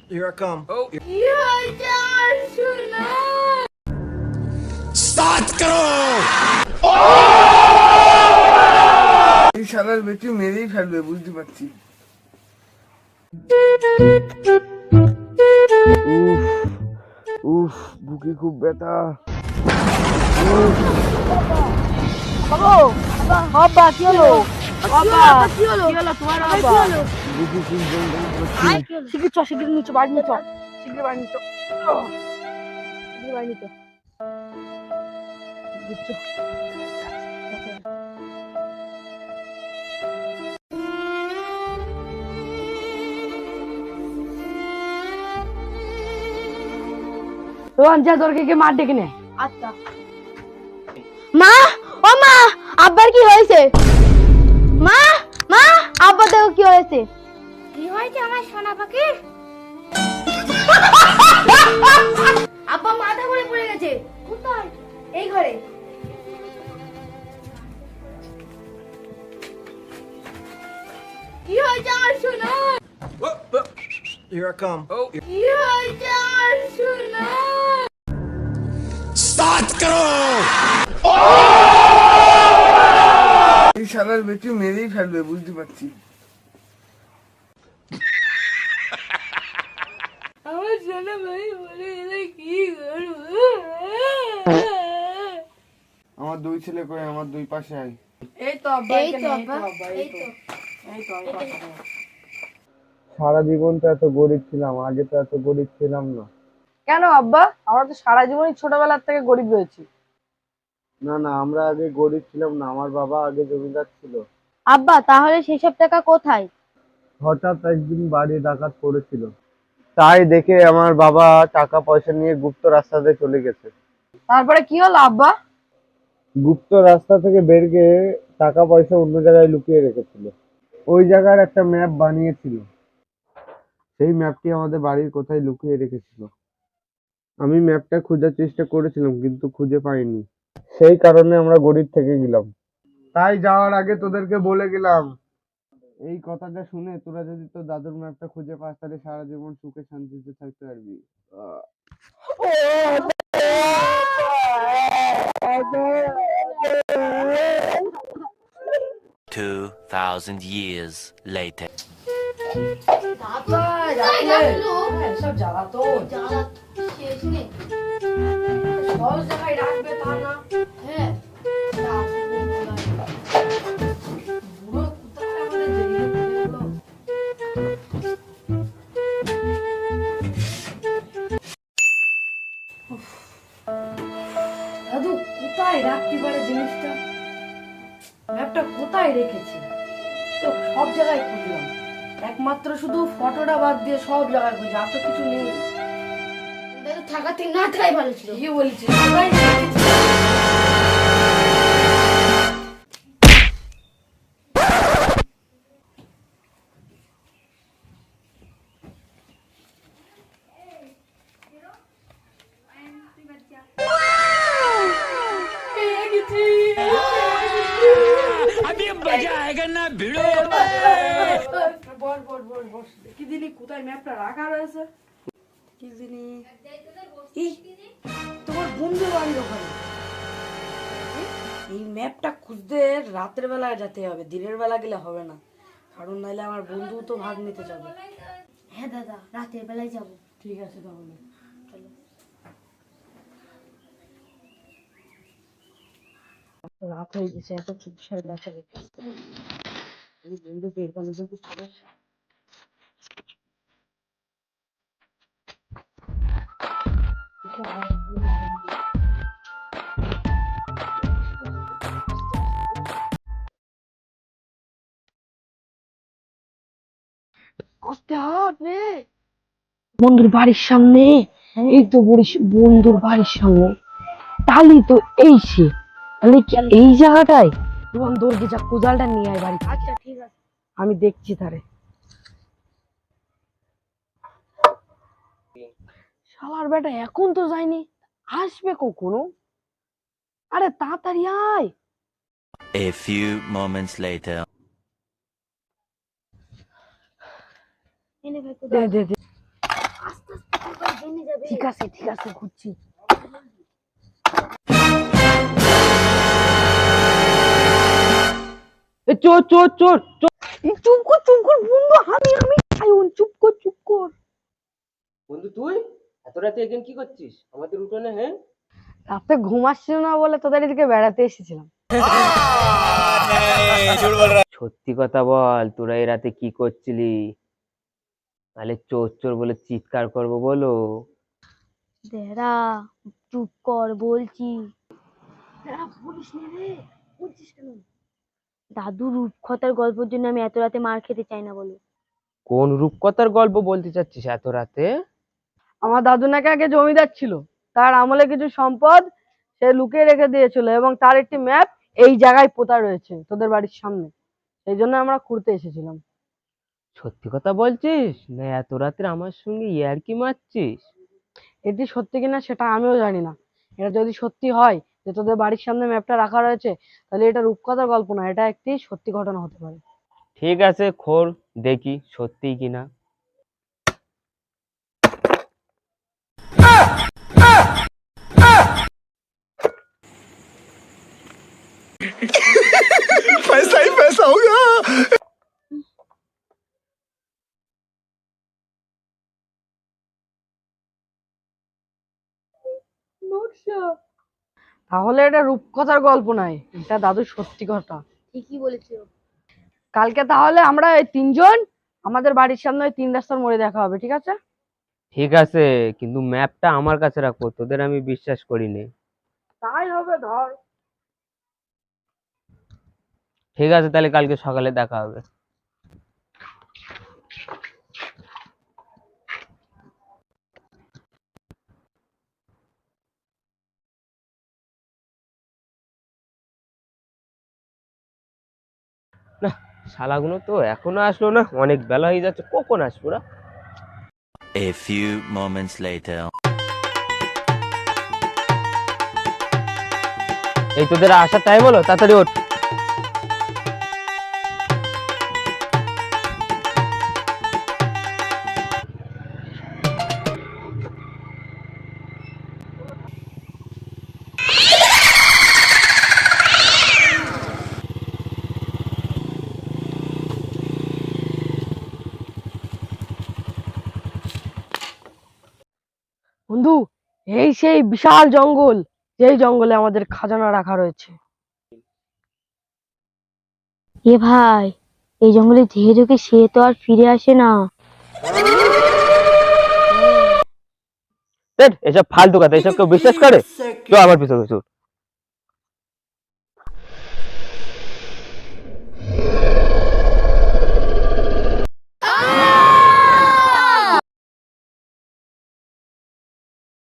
Here I come. Oh. Start करो। এই শালার বেটি মেরেই ফেলবে বুঝতে পারছি। উফ উফ বুকে খুব ব্যথা। বাবা কি হলো? বাবা কি হলো? তোমার বাবা বুকে খুব যন্ত্রণা করছে। শিগগির নিচে বাড়ি নিচে শিগগির বাড়ি নিচে শিগগির বাড়ি নিচে বুঝছো? রোহন যা দরকে মার ডেকে নে। আচ্ছা মা, ও মা, আব্বার কি হয়েছে? মা মা, আব্বা দেখো কি হয়েছে। কি হয়েছে আমার সোনা পাখি? আব্বা মাথা ঘুরে পড়ে গেছে। কোথায়? এই ঘরে। কি হয়েছে আমার সোনা? Here I come. Oh. কি হয়েছে আমার সোনা? स्टार्ट करो। এই শালার বেটি মেরেই ফেলবে বুঝতে পারছি। আমার সোনা ভাই বলে এলে কি করবো? আমার দুই ছেলে কই, আমার দুই পাশে আয়। এই তো আব্বা এই তো আব্বা, এই তো। সারা জীবন তো এত গরিব ছিলাম, আগে তো এত গরিব ছিলাম না। কেন আব্বা? আমরা তো সারা জীবনই ছোটবেলার থেকে গরিব রয়েছি। না না, আমরা আগে গরিব ছিলাম না, আমার বাবা আগে জমিদার ছিল। আব্বা তাহলে সেসব টাকা কোথায়? হঠাৎ একদিন বাড়ি ডাকাত পড়েছিল, তাই দেখে আমার বাবা টাকা পয়সা নিয়ে গুপ্ত রাস্তাতে চলে গেছে। তারপরে কি হলো আব্বা? গুপ্ত রাস্তা থেকে বের গিয়ে টাকা পয়সা অন্য জায়গায় লুকিয়ে রেখেছিল। ওই জায়গার একটা ম্যাপ বানিয়েছিল, সেই ম্যাপটি আমাদের বাড়ির কোথায় লুকিয়ে রেখেছিল। আমি ম্যাপটা খোঁজার চেষ্টা করেছিলাম কিন্তু খুঁজে পাইনি, সেই কারণে আমরা গরিব থেকে গেলাম। তাই যাওয়ার আগে তোদেরকে বলে গেলাম, এই কথাটা শুনে তোরা যদি তোর দাদুর ম্যাপটা খুঁজে পাস তাহলে সারা জীবন সুখে শান্তিতে থাকতে পারবি। 2000 years later. সব জ্বালাতন শেষ নেই। সহজ জায়গায় রাখবে তা না। হ্যাঁ বুড়ো কোথায় আমাদের জেগে গেলো। দাদু কোথায় রাখতে পারে জিনিসটা? ম্যাপটা কোথায় রেখেছি? তো সব জায়গায় খুঁজলাম, একমাত্র শুধু ফটোটা বাদ দিয়ে সব জায়গায় খুঁজে, আর তো কিছু নেই। থাকা থেকে না থাকাই ভালো ছিল। কি বলছি কোথায় রেখেছি? अभी मजा आएगा ना भिड़ो। বস কি দিনি কোথায় ম্যাপটা রাখা রয়েছে? কি দিনি তোমার বন্ধু বাড়ির ওখানে। এই ম্যাপটা খুঁজতে রাতের বেলা যেতে হবে, দিনের বেলা গেলে হবে না, কারণ নাইলে আমার বন্ধু তো ভাগ নিতে যাবে। হ্যাঁ দাদা রাতের বেলায় যাবো। ঠিক আছে তাহলে চলো। রাত হয়ে গেছে, এত চুপচাপ দেখা রেখে বন্ধু বের করে বন্ধুর বাড়ির সামনে, এই তো বন্ধুর বাড়ির সামনে, তাহলে তো এই সে, তাহলে কি এই জায়গাটায়? এবং দৌড়কে যা কোদালটা নিয়ে আয় বাড়ি। আচ্ছা ঠিক আছে। আমি দেখছি তারে। শালার বেটা এখন তো যায়নি, আসবে কখনো? আরে তাড়াতাড়ি আয়। A few moments later. এনে ভাই দে দে দে। ঠিক আছে ঘুরছি। চোর চোর চোর চোর। চুপ কর বন্ধু, আমি আয়ুন, চুপ কর। বন্ধু তুই এত রাতে এখানে কি করছিস আমাদের উঠোনে? হ্যাঁ, রাতে ঘুমাচ্ছিল না বলে তোদের এদিকে বেড়াতে এসেছিলাম। সত্যি কথা বল, তোরা এই রাতে কি করছিলি? তাহলে চোর চোর বলে চিৎকার করবো বলো? দেরা চুপ কর বলছি। বলিস না রে, বলছিস কেন? দাদু রূপকথার গল্পের জন্য আমি এত রাতে মার খেতে চাই না বলো। কোন রূপকথার গল্প বলতে চাচ্ছিস এত রাতে? আমার দাদু নাকি আগে জমিদার ছিল, তার আমলে কিছু সম্পদ সে লুকিয়ে রেখে দিয়েছিল এবং তার একটি ম্যাপ এই জায়গায় পোতা রয়েছে তোদের বাড়ির সামনে। সেই জন্য আমরা ঘুরতে এসেছিলাম। সত্যি কথা বলছিস না এত রাতে আমার সঙ্গে ইয়ার্কি মারছিস? এটি সত্যি কিনা সেটা আমিও জানি না। এটা যদি সত্যি হয় যে তোদের বাড়ির সামনে ম্যাপটা রাখা রয়েছে, তাহলে এটা রূপকথার গল্প না, এটা একটি সত্যি ঘটনা হতে পারে। ঠিক আছে, খোল দেখি সত্যি কিনা। पैसा ही पैसा होगा। তাহলে এটা রূপকথার গল্প নয়, এটা দাদুর সত্যি কথা। ঠিকই বলেছো। কালকে তাহলে আমরা এই তিনজন আমাদের বাড়ির সামনে ওই 3 রাস্তার মোড়ে দেখা হবে, ঠিক আছে? ঠিক আছে, কিন্তু ম্যাপটা আমার কাছে রাখো, তোদের আমি বিশ্বাস করিনি। তাই হবে, ধর। ঠিক আছে, তাহলে কালকে সকালে দেখা হবে। না, শালাগুলো তো এখনো আসলো না, অনেক বেলা হয়ে যাচ্ছে, কখন আসবো না? A few moments later. এই তোদের আসার টাইম হলো, তাড়াতাড়ি ওঠ। বন্ধু, এই সেই বিশাল জঙ্গল, যেই জঙ্গলে আমাদের খাজানা রাখা রয়েছে। এ ভাই, এই জঙ্গলে যে ঢুকে সে তো আর ফিরে আসে না। এসব ফালতু কথা, এসব কেউ বিশ্বাস করে? তো আমার পিছনে চল।